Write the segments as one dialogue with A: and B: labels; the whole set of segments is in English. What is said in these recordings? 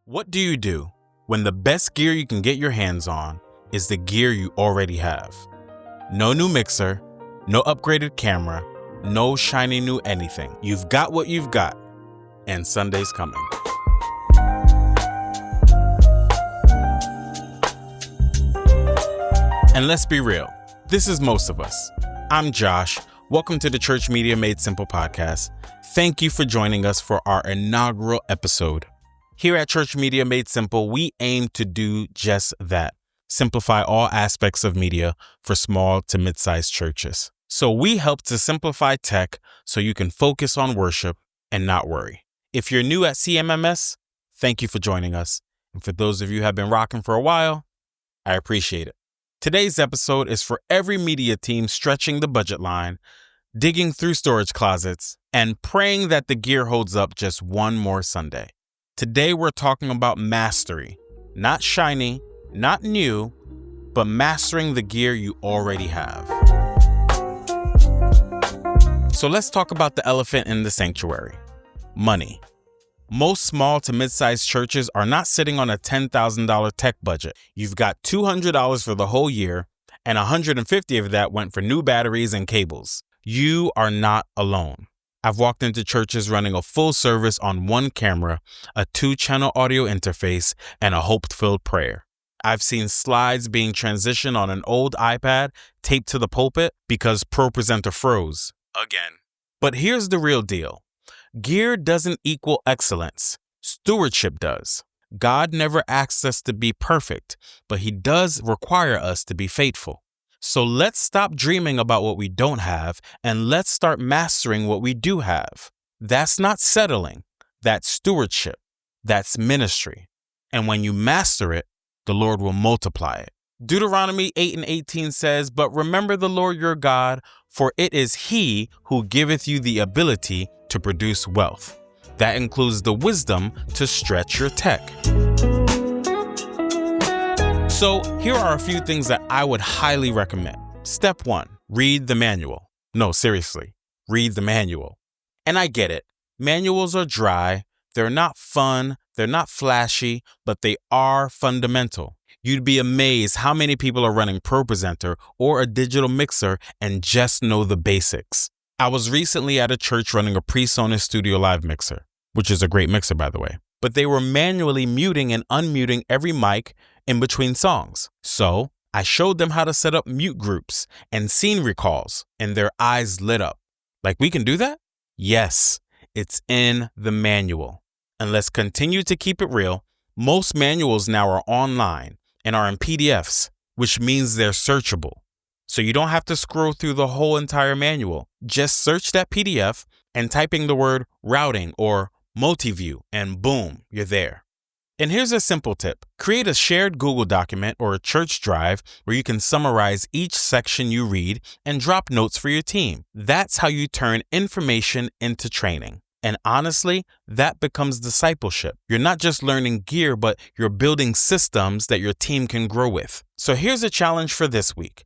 A: What do you do when the best gear you can get your hands on is the gear you already have? No new mixer, no upgraded camera, no shiny new anything. You've got what you've got, and Sunday's coming. And let's be real, this is most of us. I'm Josh. Welcome to the Church Media Made Simple podcast. Thank you for joining us for our inaugural episode. Here at Church Media Made Simple, we aim to do just that. Simplify all aspects of media for small to mid-sized churches. So we help to simplify tech so you can focus on worship and not worry. If you're new at CMMS, thank you for joining us. And for those of you who have been rocking for a while, I appreciate it. Today's episode is for every media team stretching the budget line, digging through storage closets, and praying that the gear holds up just one more Sunday. Today we're talking about mastery, not shiny, not new, but mastering the gear you already have. So let's talk about the elephant in the sanctuary, money. Most small to mid-sized churches are not sitting on a $10,000 tech budget. You've got $200 for the whole year, and $150 of that went for new batteries and cables. You are not alone. I've walked into churches running a full service on one camera, a 2-channel audio interface, and a hope-filled prayer. I've seen slides being transitioned on an old iPad taped to the pulpit because ProPresenter froze. Again. But here's the real deal. Gear doesn't equal excellence. Stewardship does. God never asks us to be perfect, but He does require us to be faithful. So let's stop dreaming about what we don't have and let's start mastering what we do have. That's not settling. That's stewardship. That's ministry. And when you master it, the Lord will multiply it. Deuteronomy 8:18 says, "But remember the Lord your God, for it is He who giveth you the ability to produce wealth." That includes the wisdom to stretch your tech. So here are a few things that I would highly recommend. Step 1, read the manual. No, seriously, read the manual. And I get it. Manuals are dry. They're not fun. They're not flashy, but they are fundamental. You'd be amazed how many people are running ProPresenter or a digital mixer and just know the basics. I was recently at a church running a PreSonus Studio Live mixer, which is a great mixer, by the way. But they were manually muting and unmuting every mic in between songs. So I showed them how to set up mute groups and scene recalls, and their eyes lit up. Like, we can do that? Yes, it's in the manual. And let's continue to keep it real. Most manuals now are online and are in PDFs, which means they're searchable. So you don't have to scroll through the whole entire manual. Just search that PDF and type in the word routing or multi-view, and boom, you're there. And here's a simple tip. Create a shared Google document or a church drive where you can summarize each section you read and drop notes for your team. That's how you turn information into training. And honestly, that becomes discipleship. You're not just learning gear, but you're building systems that your team can grow with. So here's a challenge for this week.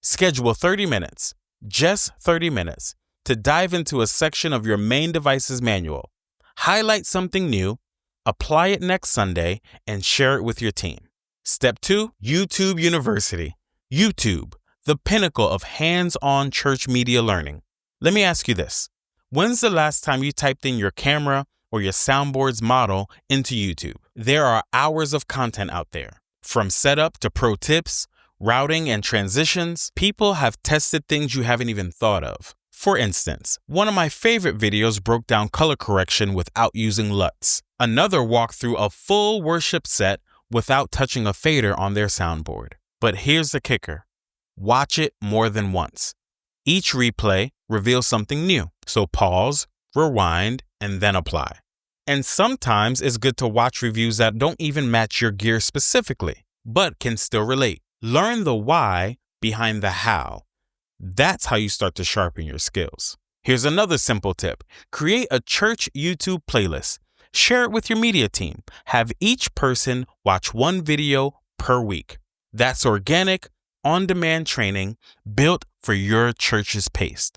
A: Schedule 30 minutes, just 30 minutes, to dive into a section of your main device's manual. Highlight something new, apply it next Sunday, and share it with your team. Step 2, YouTube University. YouTube, the pinnacle of hands-on church media learning. Let me ask you this. When's the last time you typed in your camera or your soundboard's model into YouTube? There are hours of content out there. From setup to pro tips, routing and transitions, people have tested things you haven't even thought of. For instance, one of my favorite videos broke down color correction without using LUTs. Another walked through a full worship set without touching a fader on their soundboard. But here's the kicker. Watch it more than once. Each replay reveals something new. So pause, rewind, and then apply. And sometimes it's good to watch reviews that don't even match your gear specifically, but can still relate. Learn the why behind the how. That's how you start to sharpen your skills. Here's another simple tip. Create a church YouTube playlist. Share it with your media team. Have each person watch one video per week. That's organic, on-demand training built for your church's pace.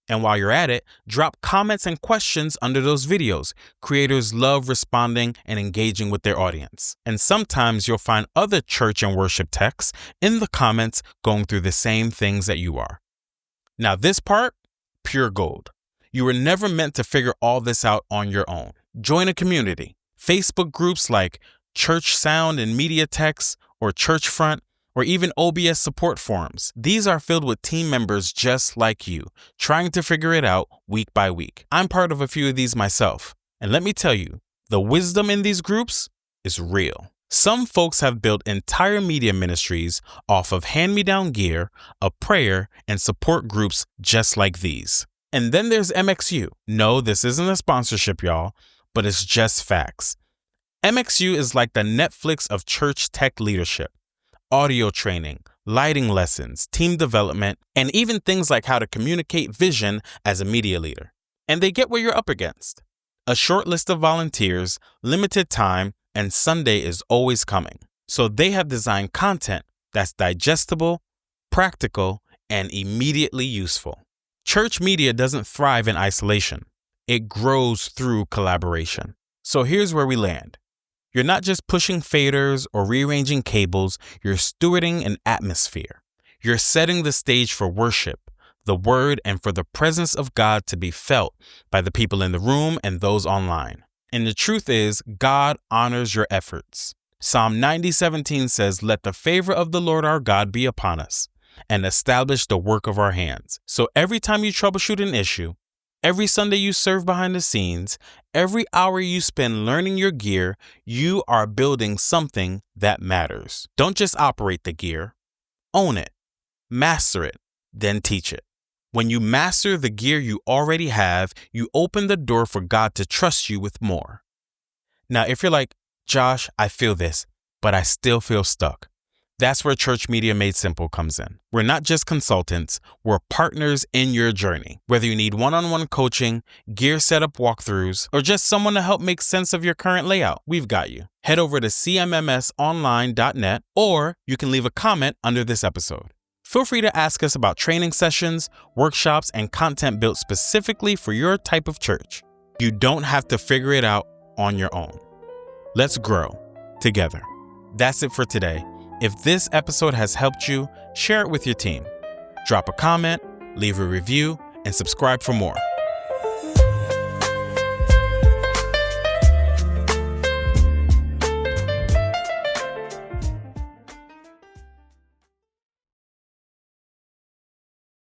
A: And while you're at it, drop comments and questions under those videos. Creators love responding and engaging with their audience. And sometimes you'll find other church and worship techs in the comments going through the same things that you are. Now this part, pure gold. You were never meant to figure all this out on your own. Join a community. Facebook groups like Church Sound and Media Techs or Church Front, or even OBS support forums. These are filled with team members just like you, trying to figure it out week by week. I'm part of a few of these myself, and let me tell you, the wisdom in these groups is real. Some folks have built entire media ministries off of hand-me-down gear, a prayer, and support groups just like these. And then there's MXU. No, this isn't a sponsorship, y'all, but it's just facts. MXU is like the Netflix of church tech leadership. Audio training, lighting lessons, team development, and even things like how to communicate vision as a media leader. And they get what you're up against. A short list of volunteers, limited time, and Sunday is always coming. So they have designed content that's digestible, practical, and immediately useful. Church media doesn't thrive in isolation. It grows through collaboration. So here's where we land. You're not just pushing faders or rearranging cables, you're stewarding an atmosphere. You're setting the stage for worship, the word, and for the presence of God to be felt by the people in the room and those online. And the truth is, God honors your efforts. Psalm 90:17 says, "Let the favor of the Lord our God be upon us, and establish the work of our hands." So every time you troubleshoot an issue, every Sunday you serve behind the scenes, every hour you spend learning your gear, you are building something that matters. Don't just operate the gear, own it, master it, then teach it. When you master the gear you already have, you open the door for God to trust you with more. Now, if you're like, Josh, I feel this, but I still feel stuck. That's where Church Media Made Simple comes in. We're not just consultants, we're partners in your journey. Whether you need one-on-one coaching, gear setup walkthroughs, or just someone to help make sense of your current layout, we've got you. Head over to cmmsonline.net, or you can leave a comment under this episode. Feel free to ask us about training sessions, workshops, and content built specifically for your type of church. You don't have to figure it out on your own. Let's grow together. That's it for today. If this episode has helped you, share it with your team. Drop a comment, leave a review, and subscribe for more.